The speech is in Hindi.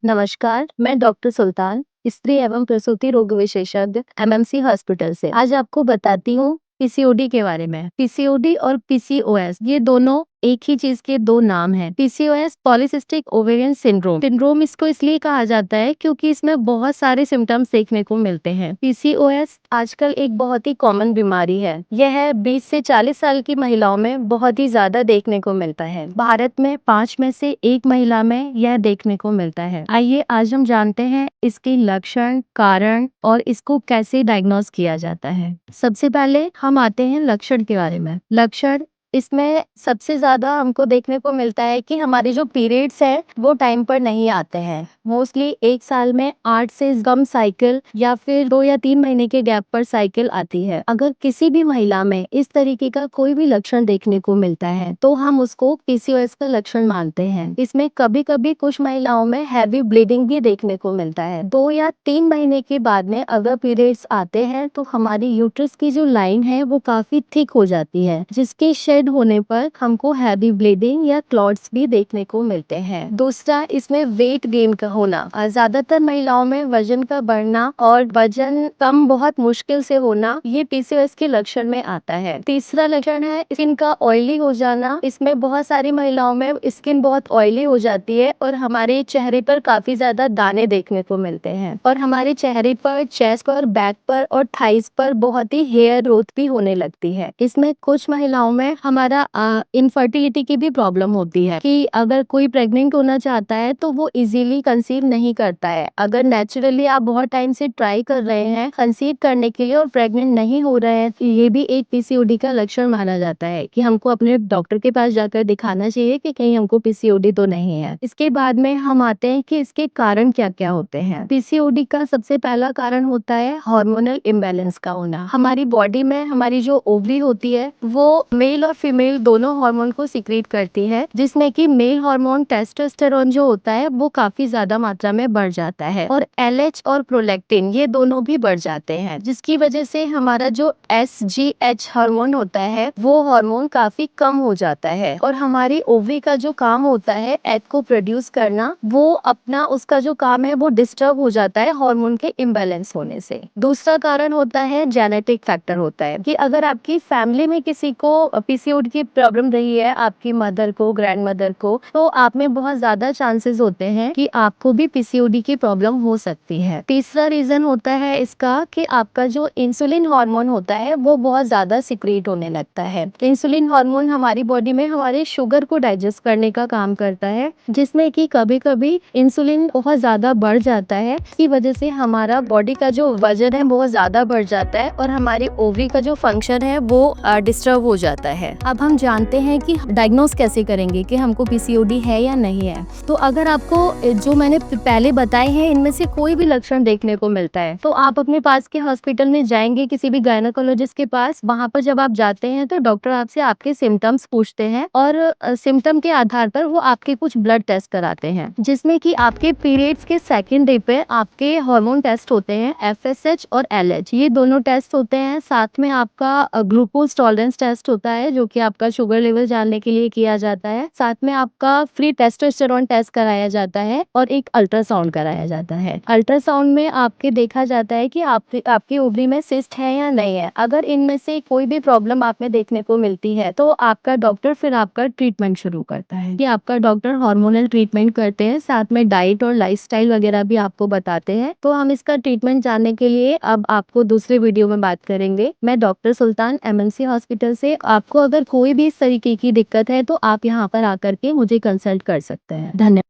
नमस्कार, मैं डॉक्टर सुल्तान, स्त्री एवं प्रसूति रोग विशेषज्ञ एमएमसी हॉस्पिटल से। आज आपको बताती हूँ पीसीओडी के बारे में। पीसीओडी और पीसीओएस ये दोनों एक ही चीज के दो नाम हैं। PCOS polycystic ovarian syndrome. Syndrome इसको इसलिए कहा जाता है क्योंकि इसमें बहुत सारे सिम्टम्स देखने को मिलते हैं। पीसीओएस आजकल एक बहुत ही कॉमन बीमारी है। यह 20 से 40 साल की महिलाओं में बहुत ही ज्यादा देखने को मिलता है। भारत में 5 में से 1 महिला में यह देखने को मिलता है। आइए आज हम जानते हैं इसके लक्षण, कारण और इसको कैसे डायग्नोज किया जाता है। सबसे पहले हम आते हैं लक्षण के बारे में। लक्षण इसमें सबसे ज्यादा हमको देखने को मिलता है कि हमारे जो पीरियड्स है वो टाइम पर नहीं आते हैं। मोस्टली 1 साल में 8 से कम साइकिल या फिर 2 या 3 महीने के गैप पर साइकिल आती है। अगर किसी भी महिला में इस तरीके का कोई भी लक्षण देखने को मिलता है तो हम उसको पीसीओएस का लक्षण मानते हैं। इसमें कभी कभी कुछ महिलाओं में हैवी ब्लीडिंग भी देखने को मिलता है। 2 या 3 महीने के बाद में अगर पीरियड्स आते हैं तो हमारी यूट्रस की जो लाइन है वो काफी थिक हो जाती है, जिसके शेड होने पर हमको हैवी ब्लीडिंग या क्लॉट्स भी देखने को मिलते हैं। दूसरा, इसमें वेट गेन का होना। ज्यादातर महिलाओं में वजन का बढ़ना और वजन कम बहुत मुश्किल से होना, ये पीसीओएस के लक्षण में आता है। तीसरा लक्षण है स्किन का ऑयली हो जाना। इसमें बहुत सारी महिलाओं में स्किन बहुत ऑयली हो जाती है और हमारे चेहरे पर काफी ज्यादा दाने देखने को मिलते हैं और हमारे चेहरे पर, चेस्ट पर, बैक पर और थाइस पर बहुत ही हेयर ग्रोथ भी होने लगती है। इसमें कुछ महिलाओं में हमारा इनफर्टिलिटी की भी प्रॉब्लम होती है कि अगर कोई प्रेग्नेंट होना चाहता है तो वो इजीली कंसीव नहीं करता है। अगर नेचुरली आप बहुत टाइम से ट्राई कर रहे हैं कंसीव करने के लिए और प्रेग्नेंट नहीं हो रहे हैं तो ये भी एक पीसीओडी का लक्षण माना जाता है कि हमको अपने डॉक्टर के पास जाकर दिखाना चाहिए कि कहीं हमको पीसीओडी तो नहीं है। इसके बाद में हम आते हैं कि इसके कारण क्या क्या होते हैं। पीसीओडी का सबसे पहला कारण होता है हार्मोनल इम्बैलेंस का होना। हमारी बॉडी में हमारी जो ओवरी होती है वो मेल और फीमेल दोनों हार्मोन को सिक्रीट करती है, जिसमें कि मेल हार्मोन टेस्टोस्टेरोन जो होता है वो काफी ज्यादा मात्रा में बढ़ जाता है और एलएच और प्रोलैक्टिन ये दोनों भी बढ़ जाते हैं, जिसकी वजह से हमारा जो एसजीएच हार्मोन होता है वो हार्मोन काफी कम हो जाता है और हमारी ओवरी का जो काम होता है एग को प्रोड्यूस करना, वो अपना उसका जो काम है वो डिस्टर्ब हो जाता है हार्मोन के इम्बैलेंस होने से। दूसरा कारण होता है जेनेटिक फैक्टर होता है कि अगर आपकी फैमिली में किसी को पीसीओडी की प्रॉब्लम रही है, आपकी मदर को, ग्रैंड मदर को, तो आप में बहुत ज्यादा चांसेस होते हैं कि आपको भी पीसीओडी की प्रॉब्लम हो सकती है। तीसरा रीजन होता है इसका कि आपका जो इंसुलिन हार्मोन होता है वो बहुत ज्यादा सिक्रीट होने लगता है। इंसुलिन हार्मोन हमारी बॉडी में हमारे शुगर को डाइजेस्ट करने का काम करता है, जिसमें कि कभी कभी इंसुलिन बहुत ज्यादा बढ़ जाता है। इसकी वजह से हमारा बॉडी का जो वजन है बहुत ज्यादा बढ़ जाता है और हमारी ओवरी का जो फंक्शन है वो डिस्टर्ब हो जाता है। अब हम जानते हैं कि डायग्नोस कैसे करेंगे कि हमको पीसीओडी है या नहीं है। तो अगर आपको जो मैंने पहले बताए हैं इनमें से कोई भी लक्षण देखने को मिलता है तो आप अपने पास के हॉस्पिटल में जाएंगे, किसी भी गायनेकोलॉजिस्ट के पास। वहां पर जब आप जाते हैं तो डॉक्टर आपसे आपके सिम्टम्स पूछते हैं और सिम्टम के आधार पर वो आपके कुछ ब्लड टेस्ट कराते हैं, जिसमें कि आपके पीरियड्स के सेकेंड डे पे आपके हार्मोन टेस्ट होते हैं, एफएसएच और एलएच ये दोनों टेस्ट होते हैं। साथ में आपका ग्लूकोज टॉलरेंस टेस्ट होता है जो कि आपका शुगर लेवल जानने के लिए किया जाता है। साथ में आपका फ्री टेस्टोस्टेरोन टेस्ट कराया जाता है और एक अल्ट्रासाउंड कराया जाता है। अल्ट्रासाउंड में आपके देखा जाता है कि आपकी ओवरी में सिस्ट है या नहीं है। अगर इनमें से कोई भी प्रॉब्लम आप में देखने को मिलती है तो आपका डॉक्टर फिर आपका ट्रीटमेंट शुरू करता है कि आपका डॉक्टर हार्मोनल ट्रीटमेंट करते हैं, साथ में डाइट और लाइफस्टाइल वगैरह भी आपको बताते हैं। तो हम इसका ट्रीटमेंट जानने के लिए अब आपको दूसरे वीडियो में बात करेंगे। मैं डॉक्टर सुल्तान एमएमसी हॉस्पिटल से। आपको अगर कोई भी इस तरीके की दिक्कत है तो आप यहाँ पर आकर के मुझे कंसल्ट कर सकते हैं। धन्यवाद।